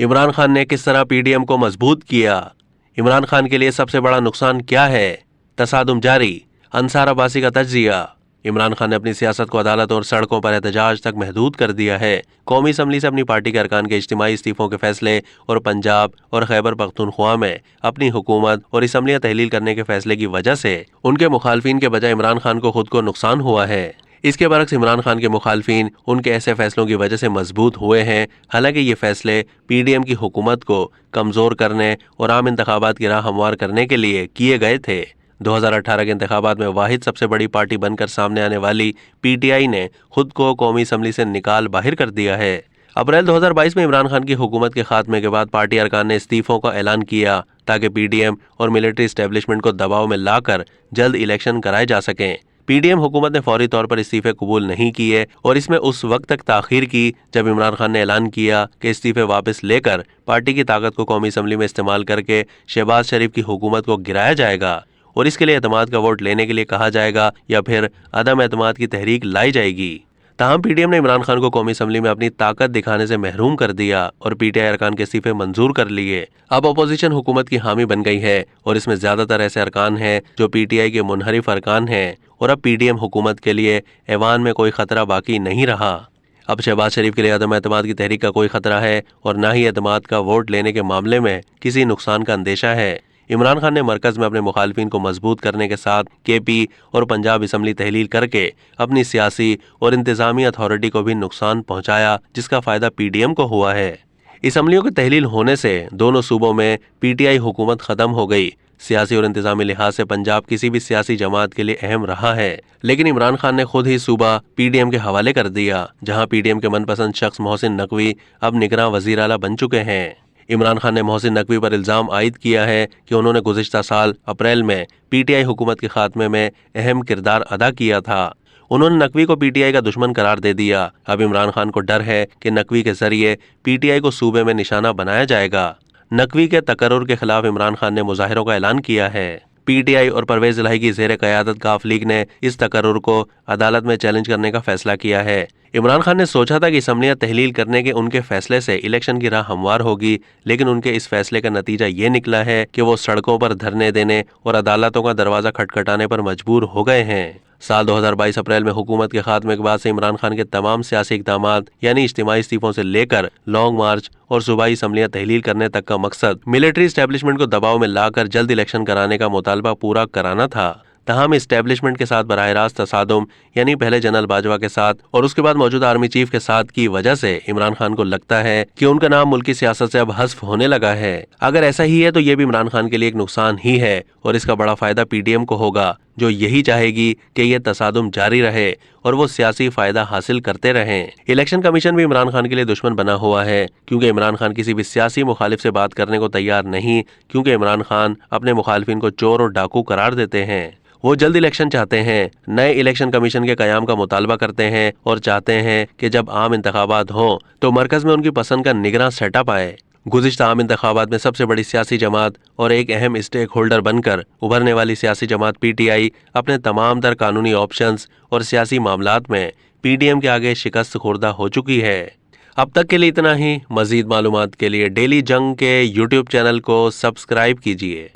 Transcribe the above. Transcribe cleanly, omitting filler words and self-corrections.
इमरान खान ने किस तरह पीडीएम को मजबूत किया? इमरान खान के लिए सबसे बड़ा नुकसान क्या है? तसादुम जारी, अंसार अब्बासी का तज्जिया। इमरान खान ने अपनी सियासत को अदालत और सड़कों पर एहतजाज तक महदूद कर दिया है। कौमी असम्बली से अपनी पार्टी के अरकान के इज्तिमाई इस्तीफों के फैसले और पंजाब और खैबर पख्तूनख्वा में अपनी हुकूमत और असम्बलियाँ तहलील करने के फैसले की वजह से उनके मुखालफिन के बजाय इमरान खान को खुद को नुकसान हुआ है। इसके बरक्स इमरान खान के मुखालफिन उनके ऐसे फैसलों की वजह से मजबूत हुए हैं। हालांकि ये फैसले पीडीएम की हुकूमत को कमज़ोर करने और आम इंतखाबात की राह हमवार करने के लिए किए गए थे। 2018 के इंतखाबात में वाहिद सबसे बड़ी पार्टी बनकर सामने आने वाली पीटीआई ने खुद को कौमी असम्बली से निकाल बाहर कर दिया है। अप्रैल 2022 में इमरान खान की हुकूमत के खात्मे के बाद पार्टी अरकान ने इस्तीफों का ऐलान किया ताकि पीडीएम और मिलिट्री एस्टेब्लिशमेंट को दबाव में लाकर जल्द इलेक्शन कराए जा सकें। पीडीएम हुकूमत ने फौरी तौर पर इस्तीफे कबूल नहीं किए और इसमें उस वक्त तक ताखीर की जब इमरान खान ने ऐलान किया कि इस्तीफे वापस लेकर पार्टी की ताकत को कौमी असम्बली में इस्तेमाल करके शहबाज शरीफ की हुकूमत को गिराया जाएगा और इसके लिए एतमाद का वोट लेने के लिए कहा जाएगा या फिर अदम एतमाद की तहरीक लाई जाएगी। ताहम पीडीएम ने इमरान खान को कौमी असम्बली में अपनी ताकत दिखाने से महरूम कर दिया और पीटीआई अरकान के इस्तीफे मंजूर कर लिए। अब अपोजिशन हुकूमत की हामी बन गई है और इसमें ज्यादातर ऐसे अरकान हैं जो पीटीआई के मुनहरिफ अरकान हैं और अब पीडीएम हुकूमत के लिए ऐवान में कोई खतरा बाकी नहीं रहा। अब शहबाज शरीफ के लिए अदम एतमाद की तहरीक का कोई खतरा है और न ही एतमाद का वोट लेने के मामले में किसी नुकसान का अंदेशा है। इमरान खान ने मरकज में अपने मुखालफिन को मजबूत करने के साथ केपी और पंजाब असम्बली तहलील करके अपनी सियासी और इंतजामी अथॉरिटी को भी नुकसान पहुंचाया, जिसका फायदा पीडीएम को हुआ है। असम्बलियों की तहलील होने से दोनों सूबों में पीटीआई हुकूमत खत्म हो गई। सियासी और इंतजामी लिहाज से पंजाब किसी भी सियासी जमात के लिए अहम रहा है, लेकिन इमरान खान ने खुद ही सूबा पीडीएम के हवाले कर दिया, जहां पीडीएम के मनपसंद शख्स मोहसिन नकवी अब निगरां वजीर आला बन चुके हैं। इमरान खान ने मोहसिन नकवी पर इल्जाम आयद किया है कि उन्होंने गुज़िश्ता साल अप्रैल में पीटीआई हुकूमत के खात्मे में अहम किरदार अदा किया था। उन्होंने नकवी को पीटीआई का दुश्मन करार दे दिया। अब इमरान खान को डर है कि नकवी के जरिए पीटीआई को सूबे में निशाना बनाया जाएगा। नकवी के तकर्रुर के खिलाफ इमरान खान ने मुजाहिरों का ऐलान किया है। पीटीआई और परवेज इलाही की ज़ेर क़यादत काफ लीग ने इस तकर्रुर को अदालत में चैलेंज करने का फैसला किया है। इमरान खान ने सोचा था कि असम्बलियाँ तहलील करने के उनके फैसले से इलेक्शन की राह हमवार होगी, लेकिन उनके इस फैसले का नतीजा ये निकला है कि वो सड़कों पर धरने देने और अदालतों का दरवाज़ा खटखटाने पर मजबूर हो गए हैं। साल 2022 अप्रैल में हुकूमत के खात्मे के बाद से इमरान खान के तमाम सियासी इक़दामात यानी इज्तिमाई इस्तीफों से लेकर लॉन्ग मार्च और सूबाई असम्बलियाँ तहलील करने तक का मकसद मिलिट्री एस्टेब्लिशमेंट को दबाव में लाकर जल्द इलेक्शन कराने का मुतालबा पूरा कराना था। तहम इस्टेब्लिशमेंट के साथ बराह रास्त तसादुम यानी पहले जनरल बाजवा के साथ और उसके बाद मौजूदा आर्मी चीफ के साथ की वजह से इमरान खान को लगता है कि उनका नाम मुल्की सियासत से अब हस्फ होने लगा है। अगर ऐसा ही है तो ये भी इमरान खान के लिए एक नुकसान ही है और इसका बड़ा फायदा पीडीएम को होगा, जो यही चाहेगी कि यह तसादुम जारी रहे और वो सियासी फायदा हासिल करते रहें। इलेक्शन कमीशन भी इमरान खान के लिए दुश्मन बना हुआ है, क्योंकि इमरान खान किसी भी सियासी मुखालिफ से बात करने को तैयार नहीं, क्योंकि इमरान खान अपने मुखालिफिन को चोर और डाकू करार देते हैं। वो जल्द इलेक्शन चाहते हैं, नए इलेक्शन कमीशन के कयाम का मुतालबा करते हैं और चाहते हैं कि जब आम इंतखाबात हों तो मरकज में उनकी पसंद का निगरां सेटअप आए। गुज़िश्ता आम इंतखाबात में सबसे बड़ी सियासी जमात और एक अहम स्टेक होल्डर बनकर उभरने वाली सियासी जमात पीटीआई अपने तमाम तर कानूनी ऑप्शंस और सियासी मामलात में पीडीएम के आगे शिकस्त खुर्दा हो चुकी है। अब तक के लिए इतना ही। मज़ीद मालूमात के लिए डेली जंग के यूट्यूब चैनल को सब्सक्राइब कीजिए।